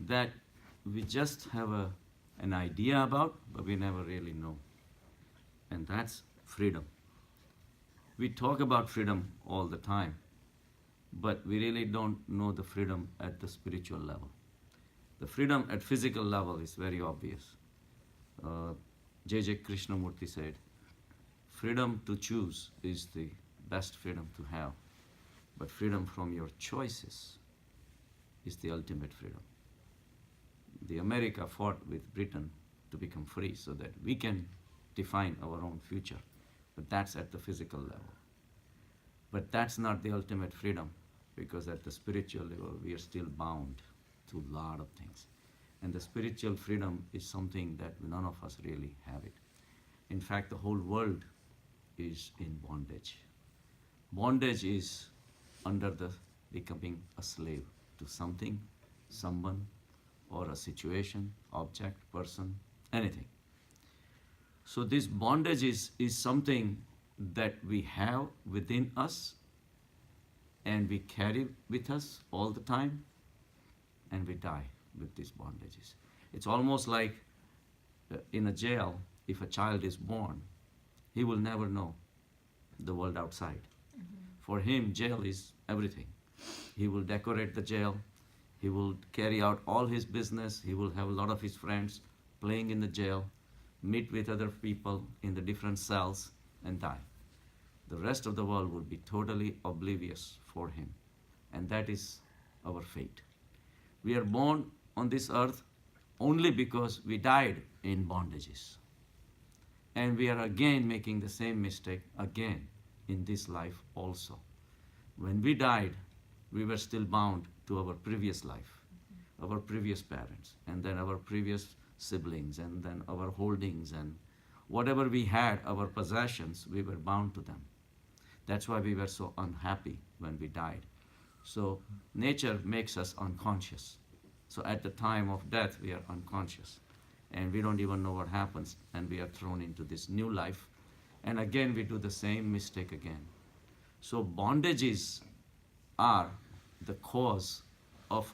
that we just have an idea about, but we never really know. And that's freedom. We talk about freedom all the time, but we really don't know the freedom at the spiritual level. The freedom at physical level is very obvious. Uh, J.J. Krishnamurti said, freedom to choose is the best freedom to have, but freedom from your choices is the ultimate freedom. The America fought with Britain to become free so that we can define our own future, but that's at the physical level. But that's not the ultimate freedom, because at the spiritual level we are still bound to a lot of things. And the spiritual freedom is something that none of us really have it. In fact, the whole world is in bondage. Bondage is under the becoming a slave to something, someone, or a situation, object, person, anything. So this bondage is something that we have within us and we carry with us all the time, and we die with these bondages. It's almost like in a jail, if a child is born, he will never know the world outside. For him, jail is everything. He will decorate the jail, he will carry out all his business, he will have a lot of his friends playing in the jail, meet with other people in the different cells, and die. The rest of the world would be totally oblivious for him. And that is our fate. We are born on this earth only because we died in bondages. And we are again making the same mistake again in this life also. When we died, we were still bound to our previous life, our previous parents, and then our previous siblings, and then our holdings, and whatever we had, our possessions, we were bound to them. That's why we were so unhappy when we died. So nature makes us unconscious. So at the time of death, we are unconscious. And we don't even know what happens, and we are thrown into this new life. And again, we do the same mistake again. So bondages are the cause of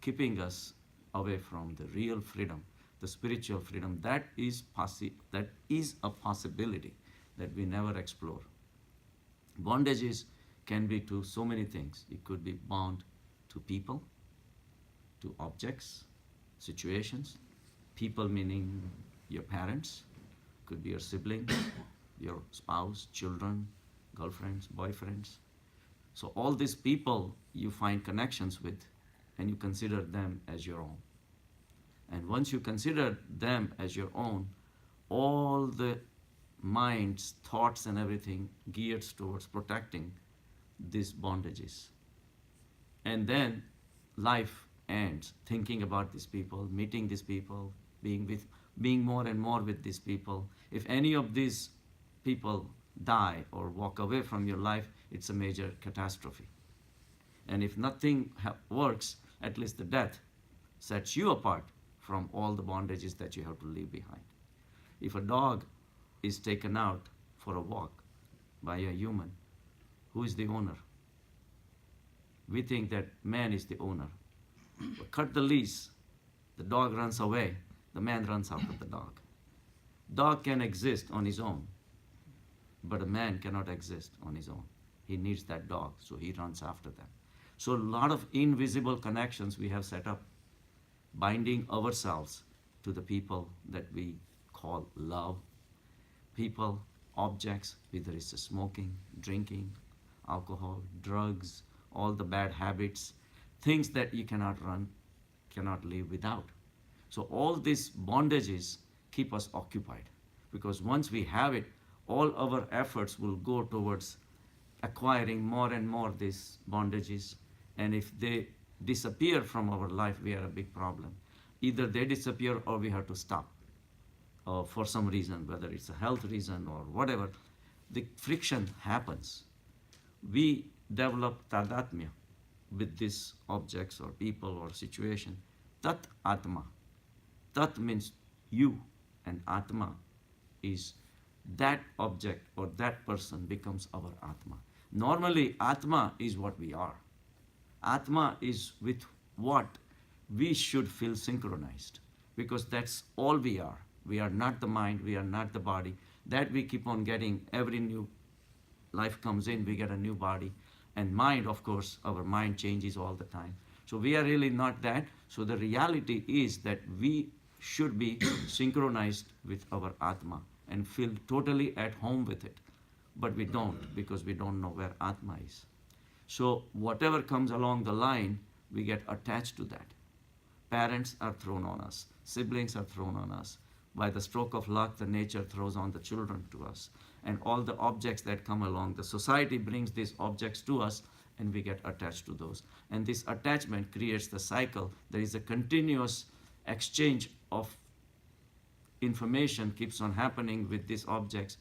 keeping us away from the real freedom, the spiritual freedom. That is a possibility that we never explore. Bondages can be to so many things. It could be bound to people, to objects, situations. People meaning your parents, could be your siblings, your spouse, children, girlfriends, boyfriends. So all these people you find connections with, and you consider them as your own. And once you consider them as your own, all the minds, thoughts, and everything geared towards protecting these bondages. And then life ends thinking about these people, meeting these people, being more and more with these people. If any of these people die or walk away from your life, it's a major catastrophe. And if nothing works, at least the death sets you apart from all the bondages that you have to leave behind. If a dog is taken out for a walk by a human, who is the owner? We think that man is the owner. But cut the leash, the dog runs away, the man runs after the dog. Dog can exist on his own, but a man cannot exist on his own. He needs that dog, so he runs after them. So a lot of invisible connections we have set up, binding ourselves to the people that we call love. People, objects, whether it's smoking, drinking, alcohol, drugs, all the bad habits, things that you cannot run, cannot live without. So all these bondages keep us occupied, because once we have it, all our efforts will go towards acquiring more and more these bondages. And if they disappear from our life, we are a big problem. Either they disappear or we have to stop for some reason, whether it's a health reason or whatever. The friction happens. We develop tadatmya with these objects or people or situation. Tat Atma. Tat means you, and Atma is that object or that person becomes our Atma. Normally, Atma is what we are. Atma is with what we should feel synchronized, because that's all we are. We are not the mind, we are not the body. That we keep on getting. Every new life comes in, we get a new body. And mind, of course, our mind changes all the time. So we are really not that. So the reality is that we should be synchronized with our Atma and feel totally at home with it. But we don't, because we don't know where Atma is. So whatever comes along the line, we get attached to that. Parents are thrown on us, siblings are thrown on us. By the stroke of luck, the nature throws on the children to us. And all the objects that come along, the society brings these objects to us, and we get attached to those. And this attachment creates the cycle. There is a continuous exchange of information keeps on happening with these objects,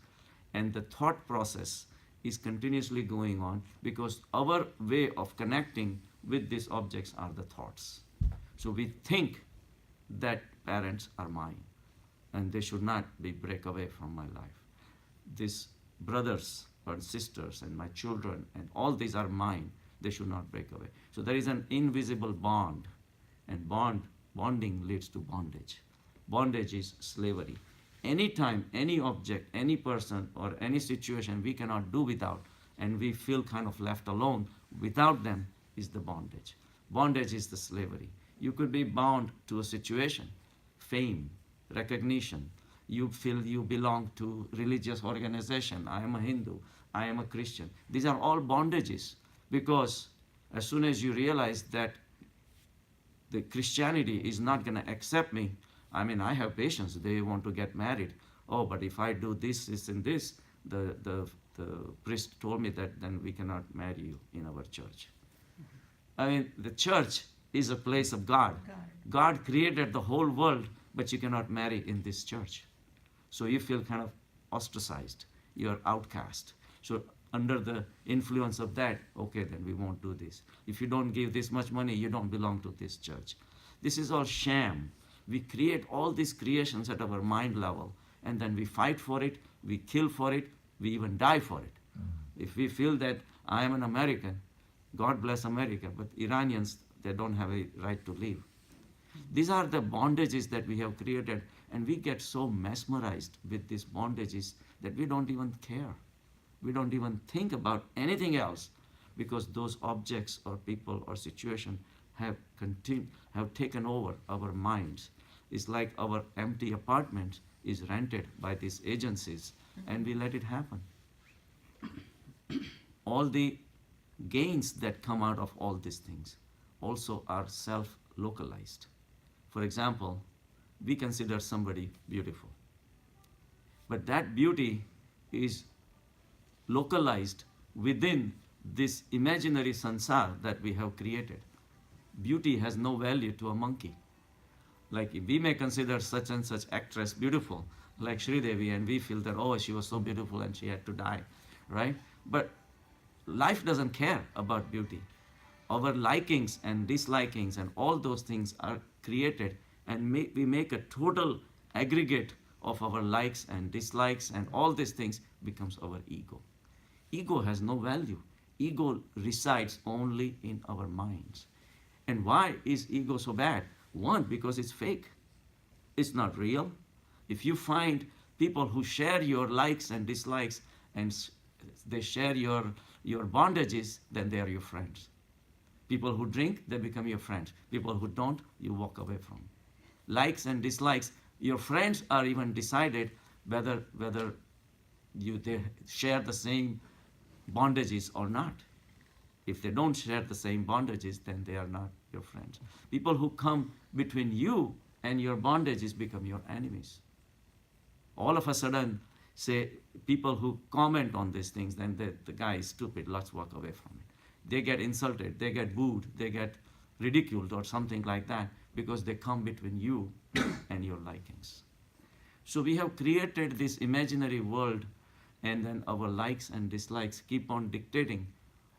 and the thought process is continuously going on, because our way of connecting with these objects are the thoughts. So we think that parents are mine, and they should not be break away from my life. These brothers or sisters and my children and all these are mine. They should not break away. So there is an invisible bond, and bonding leads to bondage. Bondage is slavery. Anytime, any object, any person, or any situation we cannot do without, and we feel kind of left alone without them, is the bondage. Bondage is the slavery. You could be bound to a situation, fame, recognition. You feel you belong to religious organization. I am a Hindu. I am a Christian. These are all bondages, because as soon as you realize that the Christianity is not going to accept me, I mean, I have patients. They want to get married. Oh, but if I do this, this, and this, the priest told me that then we cannot marry you in our church. I mean, the church is a place of God. God created the whole world, but you cannot marry in this church. So you feel kind of ostracized. You're outcast. So under the influence of that, okay, then we won't do this. If you don't give this much money, you don't belong to this church. This is all sham. We create all these creations at our mind level, and then we fight for it, we kill for it, we even die for it. If we feel that I am an American, God bless America, but Iranians, they don't have a right to live. These are the bondages that we have created, and we get so mesmerized with these bondages that we don't even care. We don't even think about anything else, because those objects or people or situation have taken over our minds. It's like our empty apartment is rented by these agencies, and we let it happen. All the gains that come out of all these things also are self-localized. For example, we consider somebody beautiful, but that beauty is localized within this imaginary sansar that we have created. Beauty has no value to a monkey. Like we may consider such and such actress beautiful, like Sridevi, and we feel that, oh, she was so beautiful and she had to die, right? But life doesn't care about beauty. Our likings and dislikings and all those things are created, and we make a total aggregate of our likes and dislikes, and all these things becomes our ego. Ego has no value. Ego resides only in our minds. And why is ego so bad? One, because it's fake. It's not real. If you find people who share your likes and dislikes, and they share your bondages, then they are your friends. People who drink, they become your friends. People who don't, you walk away from. Likes and dislikes, your friends are even decided whether they share the same bondages or not. If they don't share the same bondages, then they are not your friends. People who come between you and your bondages become your enemies. All of a sudden, say, people who comment on these things, then the guy is stupid, let's walk away from it. They get insulted, they get booed, they get ridiculed or something like that, because they come between you and your likings. So we have created this imaginary world, and then our likes and dislikes keep on dictating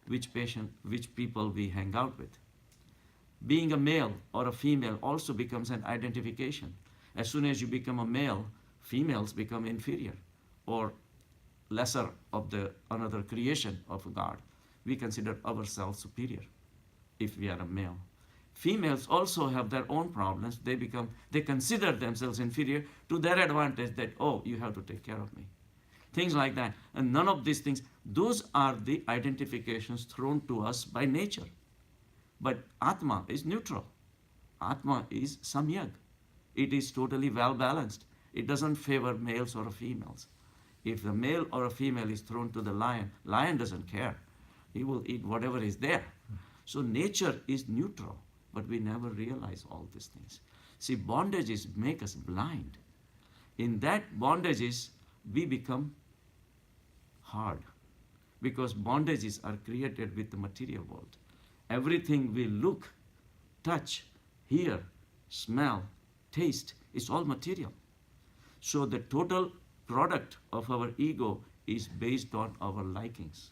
which people we hang out with. Being a male or a female also becomes an identification. As soon as you become a male, females become inferior or lesser of another creation of God. We consider ourselves superior if we are a male. Females also have their own problems. They consider themselves inferior to their advantage that, oh, you have to take care of me. Things like that. And none of these things, those are the identifications thrown to us by nature. But Atma is neutral. Atma is samyag. It is totally well balanced. It doesn't favor males or females. If a male or a female is thrown to the lion, lion doesn't care. He will eat whatever is there. So nature is neutral, but we never realize all these things. See, bondages make us blind. In that bondages, we become hard, because bondages are created with the material world. Everything we look, touch, hear, smell, taste is all material. So the total product of our ego is based on our likings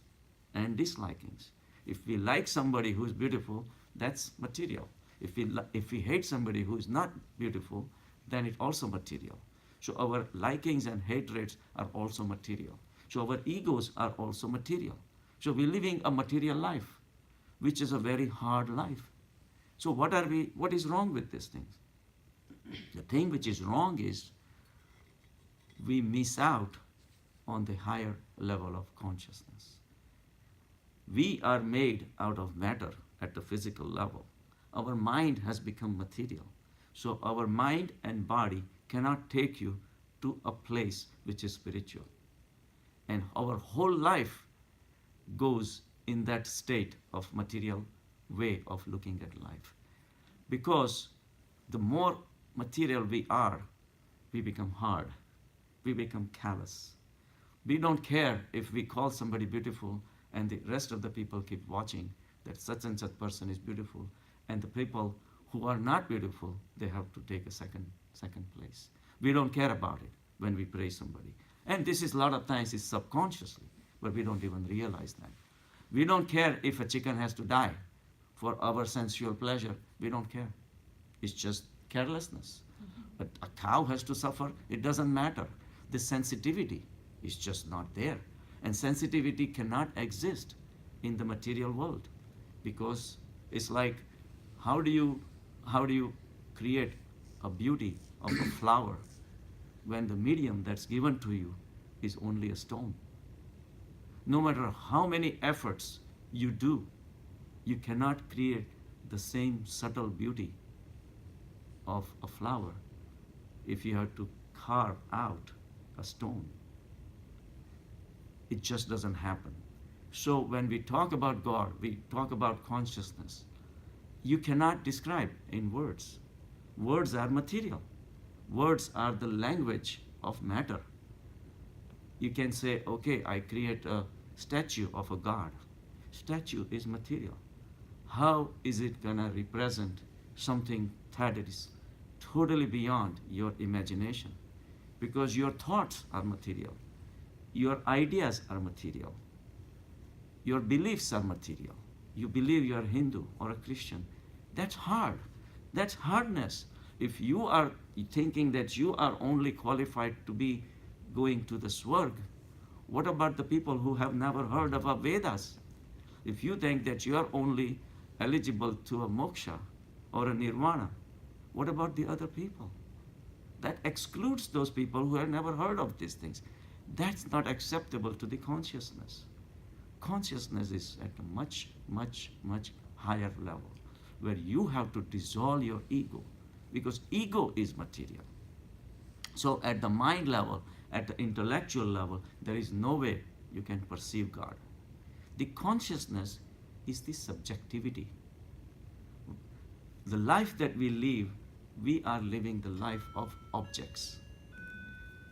and dislikings. If we like somebody who is beautiful, that's material. If we hate somebody who is not beautiful, then it's also material. So our likings and hatreds are also material. So our egos are also material. So we're living a material life, which is a very hard life. So what is wrong with these things? The thing which is wrong is we miss out on the higher level of consciousness. We are made out of matter at the physical level. Our mind has become material. So our mind and body cannot take you to a place which is spiritual. And our whole life goes in that state of material way of looking at life. Because the more material we are, we become hard. We become callous. We don't care if we call somebody beautiful and the rest of the people keep watching that such and such person is beautiful, and the people who are not beautiful, they have to take a second place. We don't care about it when we praise somebody. And this is a lot of times is subconsciously, but we don't even realize that. We don't care if a chicken has to die for our sensual pleasure. We don't care. It's just carelessness. But a cow has to suffer. It doesn't matter. The sensitivity is just not there. And sensitivity cannot exist in the material world, because it's like, how do you create a beauty of a flower when the medium that's given to you is only a stone? No matter how many efforts you do, you cannot create the same subtle beauty of a flower if you have to carve out a stone. It just doesn't happen. So when we talk about God, we talk about consciousness, you cannot describe in words. Words are material. Words are the language of matter. You can say, okay, I create a statue of a god. Statue is material. How is it gonna represent something that is totally beyond your imagination? Because your thoughts are material. Your ideas are material. Your beliefs are material. You believe you are Hindu or a Christian. That's hard. That's hardness. If you are thinking that you are only qualified to be going to the Swarg, what about the people who have never heard of a Vedas? If you think that you are only eligible to a moksha or a nirvana, what about the other people? That excludes those people who have never heard of these things. That's not acceptable to the consciousness. Consciousness is at a much, much, much higher level, where you have to dissolve your ego, because ego is material. So at the mind level, at the intellectual level, there is no way you can perceive God. The consciousness is the subjectivity. The life that we live, we are living the life of objects.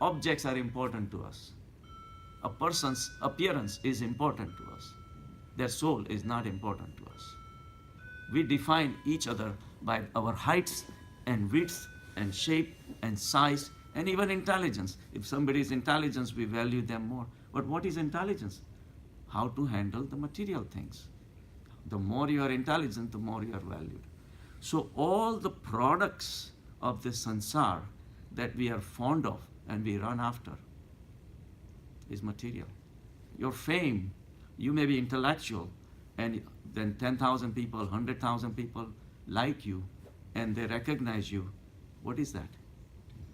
Objects are important to us. A person's appearance is important to us. Their soul is not important to us. We define each other by our heights and widths and shape and size and even intelligence. If somebody is intelligent, we value them more. But what is intelligence? How to handle the material things. The more you are intelligent, the more you are valued. So all the products of this sansar that we are fond of and we run after is material. Your fame, you may be intellectual, and then 10,000 people, 100,000 people like you, and they recognize you, what is that?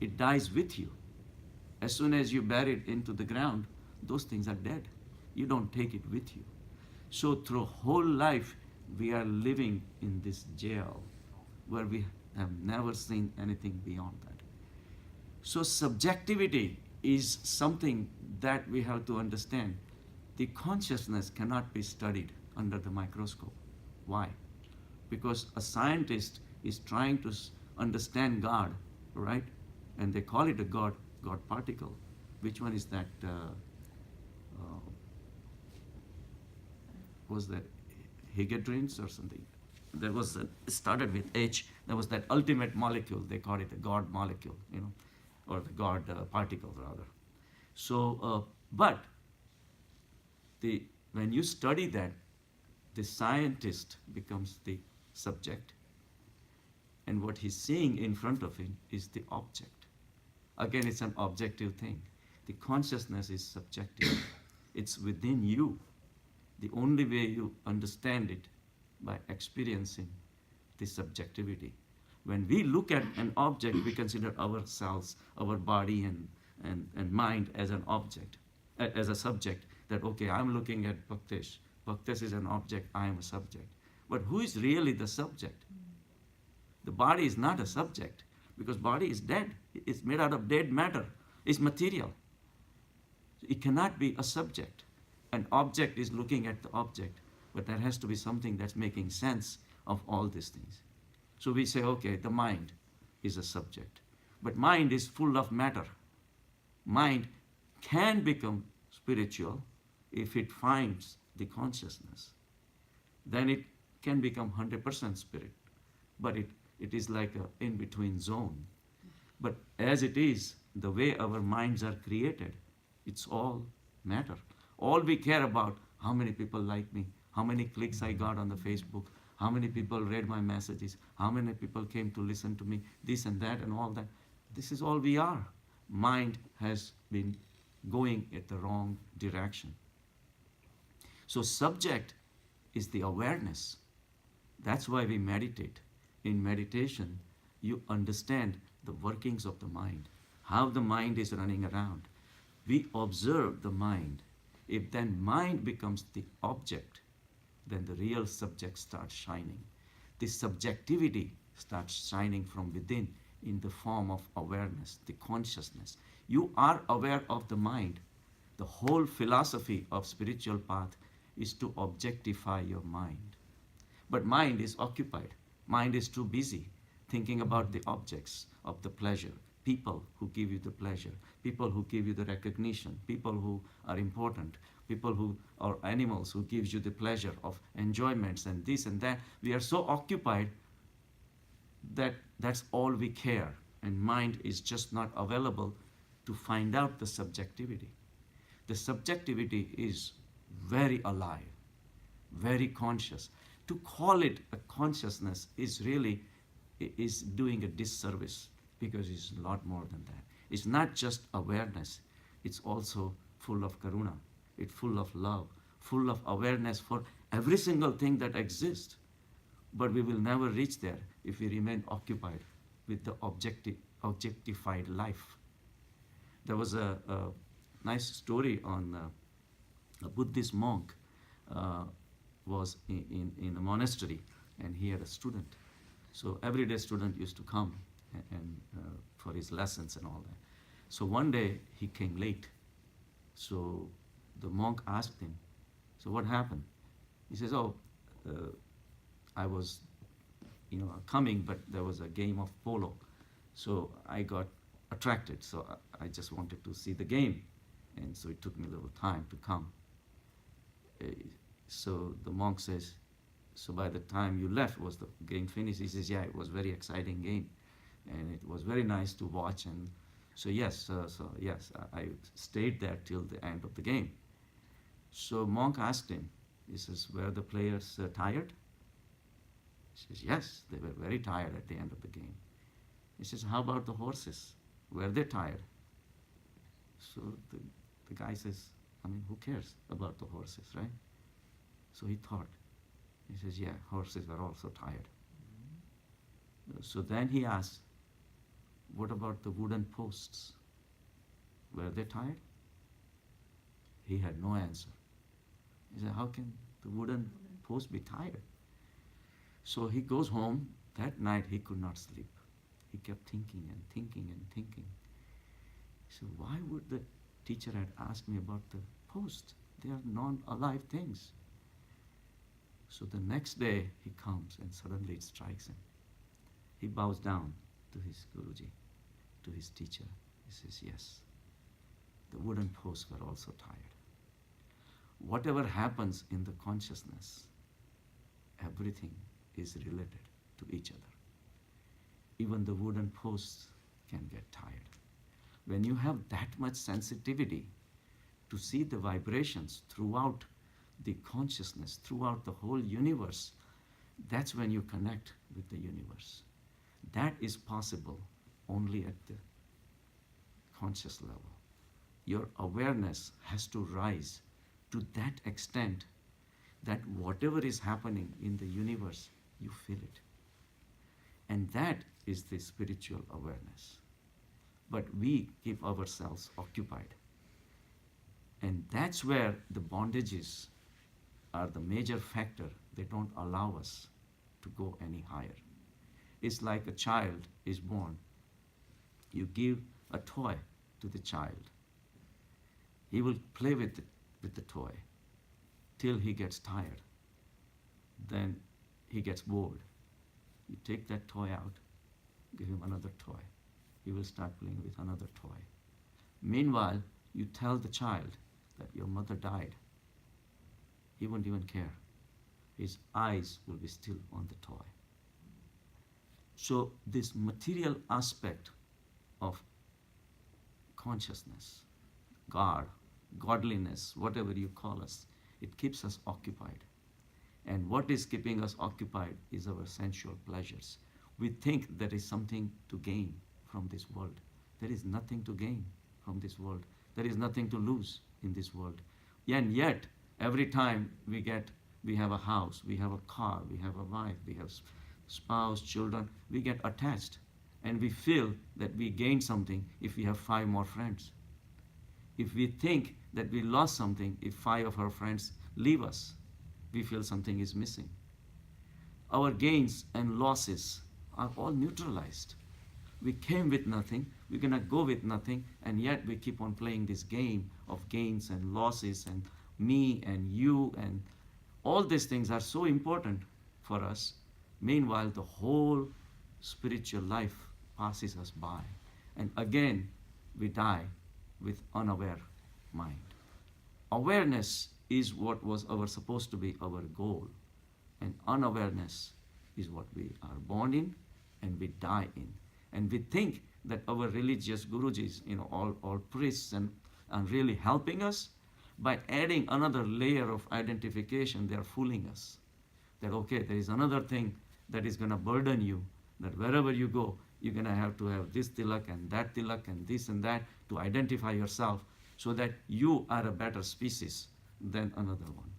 It dies with you. As soon as you bury it into the ground, those things are dead. You don't take it with you. So through whole life, we are living in this jail where we have never seen anything beyond that. So subjectivity is something that we have to understand. The consciousness cannot be studied under the microscope. Why? Because a scientist is trying to understand God, right? And they call it a God particle. Which one is that? Was that Higedrins or something? There was it started with H. There was that ultimate molecule. They call it a God molecule, or the God particle rather. So, but when you study that, the scientist becomes the subject, and what he's seeing in front of him is the object. Again, it's an objective thing. The consciousness is subjective. It's within you. The only way you understand it by experiencing the subjectivity. When we look at an object, we consider ourselves, our body and mind as an object, as a subject. That, okay, I'm looking at Bhaktesh. Bhaktesh is an object, I am a subject. But who is really the subject? The body is not a subject, because body is dead. It's made out of dead matter. It's material. It cannot be a subject. An object is looking at the object, but there has to be something that's making sense of all these things. So we say, okay, the mind is a subject. But mind is full of matter. Mind can become spiritual if it finds the consciousness. Then it can become 100% spirit. But it is like an in-between zone. But as it is, the way our minds are created, it's all matter. All we care about, how many people like me, how many clicks I got on the Facebook, how many people read my messages, how many people came to listen to me, this and that and all that. This is all we are. Mind has been going at the wrong direction. So subject is the awareness. That's why we meditate. In meditation, you understand the workings of the mind, how the mind is running around. We observe the mind. If then mind becomes the object, then the real subject starts shining. The subjectivity starts shining from within in the form of awareness, the consciousness. You are aware of the mind. The whole philosophy of spiritual path is to objectify your mind. But mind is occupied. Mind is too busy thinking about the objects of the pleasure, people who give you the pleasure, people who give you the recognition, people who are important, people who are animals who gives you the pleasure of enjoyments and this and that. We are so occupied that that's all we care, and mind is just not available to find out the subjectivity. The subjectivity is very alive, very conscious. To call it a consciousness is doing a disservice, because it's a lot more than that. It's not just awareness, it's also full of karuna, it's full of love, full of awareness for every single thing that exists. But we will never reach there if we remain occupied with the objectified life. There was a nice story on a Buddhist monk was in a monastery, and he had a student. So everyday student used to come and for his lessons and all that. So one day he came late. So the monk asked him, so what happened? He says, I was coming, but there was a game of polo. So I got attracted, so I just wanted to see the game. And so it took me a little time to come. So the monk says, so by the time you left, was the game finished? He says, yeah, it was a very exciting game. And it was very nice to watch. And so yes, I stayed there till the end of the game. So monk asked him, he says, were the players tired? He says, yes, they were very tired at the end of the game. He says, how about the horses? Were they tired? So the guy says, who cares about the horses, right? So he thought. He says, yeah, horses were also tired. So then he asked, what about the wooden posts? Were they tired? He had no answer. He said, how can the wooden post be tired? So he goes home. That night he could not sleep. He kept thinking and thinking and thinking. So why would the teacher had asked me about the post? They are non-alive things. So the next day he comes and suddenly it strikes him. He bows down to his Guruji, to his teacher. He says, yes, the wooden posts were also tired. Whatever happens in the consciousness, everything is related to each other. Even the wooden posts can get tired. When you have that much sensitivity to see the vibrations throughout the consciousness, throughout the whole universe, that's when you connect with the universe. That is possible only at the conscious level. Your awareness has to rise to that extent that whatever is happening in the universe, you feel it. And that is the spiritual awareness. But we keep ourselves occupied. And that's where the bondages are the major factor. They don't allow us to go any higher. It's like a child is born. You give a toy to the child. He will play with the toy till he gets tired. Then he gets bored. You take that toy out, give him another toy. He will start playing with another toy. Meanwhile, you tell the child that your mother died. He won't even care. His eyes will be still on the toy. So this material aspect of consciousness, God, godliness, whatever you call us, it keeps us occupied. And what is keeping us occupied is our sensual pleasures. We think there is something to gain from this world. There is nothing to gain from this world. There is nothing to lose in this world. And yet, every time we have a house, we have a car, we have a wife, we have spouse, children, we get attached. And we feel that we gained something if we have 5 more friends. If we think that we lost something if 5 of our friends leave us, we feel something is missing. Our gains and losses are all neutralized. We came with nothing, we're going to go with nothing, and yet we keep on playing this game of gains and losses and me and you, and all these things are so important for us. Meanwhile, the whole spiritual life passes us by. And again, we die with unaware mind. Awareness is what was supposed to be our goal. And unawareness is what we are born in and we die in. And we think that our religious gurujis, all priests and really helping us. By adding another layer of identification, they are fooling us. That, okay, there is another thing that is going to burden you, that wherever you go, you're going to have this tilak and this and that to identify yourself so that you are a better species than another one.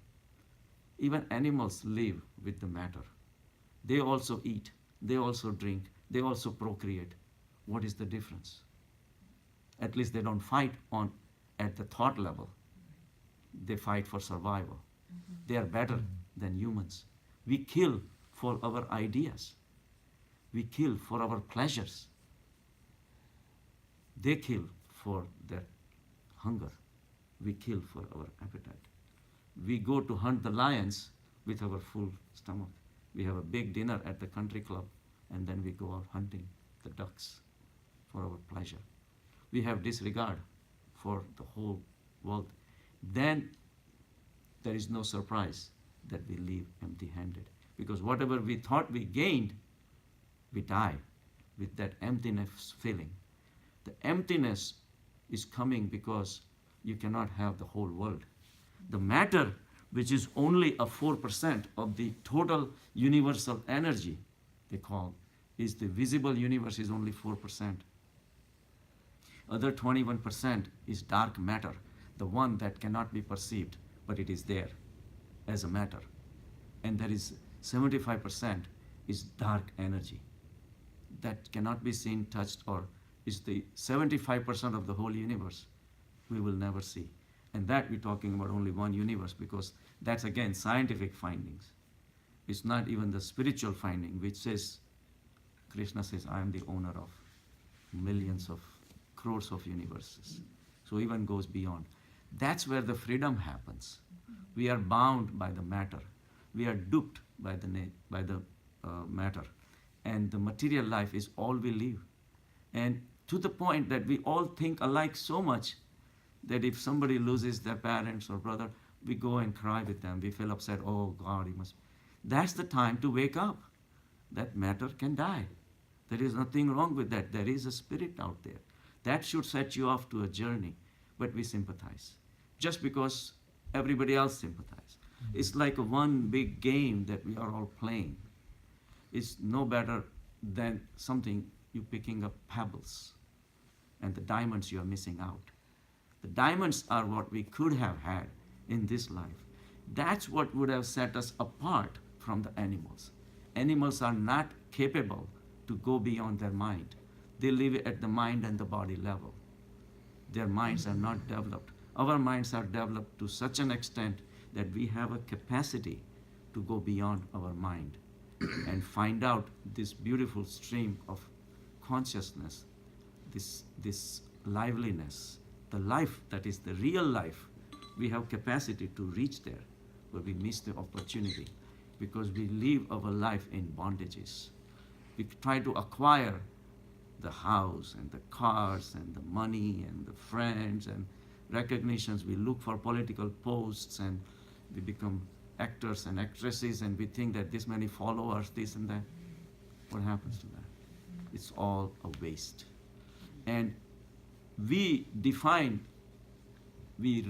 Even animals live with the matter. They also eat, they also drink, they also procreate. What is the difference? At least they don't fight at the thought level. They fight for survival. Mm-hmm. They are better than humans. We kill for our ideas. We kill for our pleasures. They kill for their hunger. We kill for our appetite. We go to hunt the lions with our full stomach. We have a big dinner at the country club, and then we go out hunting the ducks for our pleasure. We have disregard for the whole world. Then there is no surprise that we leave empty-handed. Because whatever we thought we gained, we die with that emptiness feeling. The emptiness is coming because you cannot have the whole world. The matter, which is only a 4% of the total universal energy, they call, is the visible universe is only 4%. Other 21% is dark matter, the one that cannot be perceived, but it is there as a matter. And there is 75% is dark energy. that cannot be seen, touched, or is the 75% of the whole universe we will never see. And that we're talking about only one universe, because that's again scientific findings. It's not even the spiritual finding, which says, Krishna says, I am the owner of millions of crores of universes. So even goes beyond. That's where the freedom happens. We are bound by the matter. We are duped by the matter. And the material life is all we live. And to the point that we all think alike so much that if somebody loses their parents or brother, we go and cry with them. We feel upset. Oh God, he must. That's the time to wake up. That matter can die. There is nothing wrong with that. There is a spirit out there. That should set you off to a journey. But we sympathize. Just because everybody else sympathizes. It's like a one big game that we are all playing. It's no better than something you picking up pebbles and the diamonds you are missing out. The diamonds are what we could have had in this life. That's what would have set us apart from the animals. Animals are not capable to go beyond their mind. They live at the mind and the body level. Their minds are not developed. Our minds are developed to such an extent that we have a capacity to go beyond our mind and find out this beautiful stream of consciousness, this liveliness, the life that is the real life. We have capacity to reach there, but we miss the opportunity because we live our life in bondages. We try to acquire the house and the cars and the money and the friends and recognitions. We look for political posts and we become actors and actresses and we think that this many followers, this and that. What happens to that? It's all a waste. And we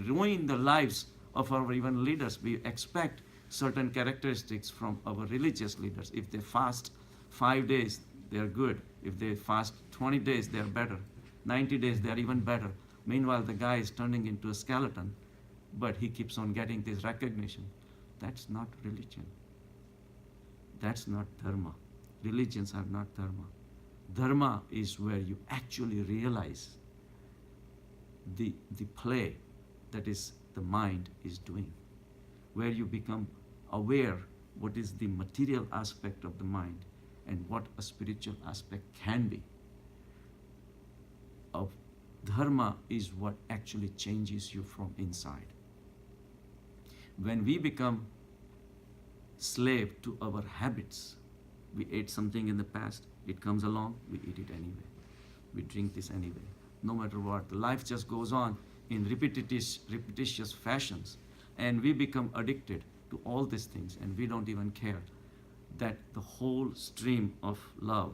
ruin the lives of our even leaders. We expect certain characteristics from our religious leaders. If they fast 5 days, they're good. If they fast 20 days, they're better. 90 days, they're even better. Meanwhile, the guy is turning into a skeleton, but he keeps on getting this recognition. That's not religion. That's not dharma. Religions are not dharma. Dharma is where you actually realize the play that is the mind is doing, where you become aware what is the material aspect of the mind and what a spiritual aspect can be. Of dharma is what actually changes you from inside. When we become slave to our habits, we ate something in the past, it comes along, we eat it anyway. We drink this anyway. No matter what, life just goes on in repetitious fashions, and we become addicted to all these things, and we don't even care that the whole stream of love,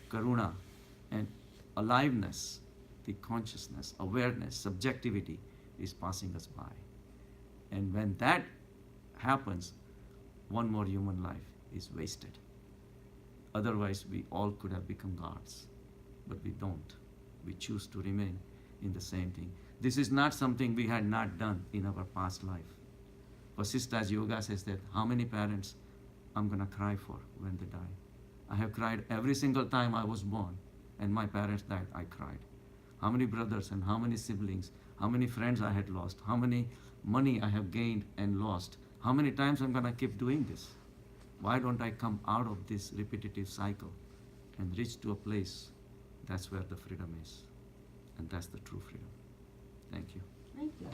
karuna, and aliveness, the consciousness, awareness, subjectivity is passing us by. And when that happens, one more human life is wasted. Otherwise, we all could have become gods, but we don't. We choose to remain in the same thing. This is not something we had not done in our past life. Vasishtha's yoga says that how many parents I'm going to cry for when they die. I have cried every single time I was born and my parents died, I cried. How many brothers and how many siblings, how many friends I had lost, how many money I have gained and lost, how many times I'm going to keep doing this. Why don't I come out of this repetitive cycle and reach to a place that's where the freedom is. And that's the true freedom. Thank you. Thank you.